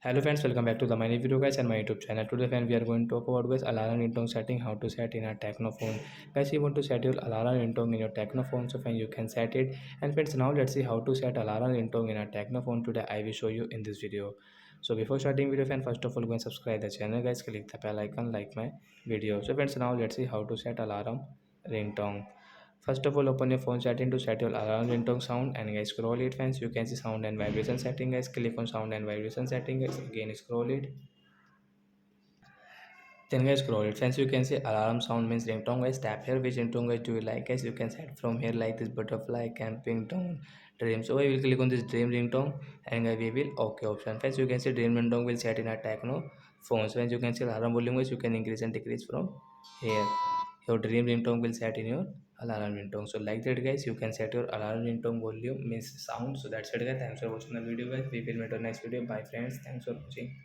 Hello friends, welcome back to the my new video guys and my YouTube channel. Today friends we are going to talk about guys alarm ringtone setting, how to set in a Tecno phone. Guys, you want to set your alarm ringtone in your Tecno phone, so friends you can set it. And friends, now let's see how to set alarm ringtone in a Tecno phone. Today I will show you in this video. So before starting video friends, first of all go and subscribe the channel guys, click the bell icon, like my video. So friends, now let's see how to set alarm ringtone. First of all, open your phone setting to set your alarm ringtone sound, and guys scroll it friends. You can see sound and vibration setting guys. Click on sound and vibration setting guys. Again scroll it. Then guys scroll it friends. You can see alarm sound means ringtone guys. Tap here which ringtone guys do you like guys. You can set from here like this butterfly, camping tone, dream. So I will click on this dream ringtone and we will okay option. Friends you can see dream ringtone will set in a Tecno phones. Friends you can see alarm volume guys. You can increase and decrease from here. Your dream ringtone will set in your alarm ringtone. So like that guys, you can set your alarm ringtone volume means sound. So that's it guys. Thanks for watching the video guys. We will meet on next video. Bye friends. Thanks for watching.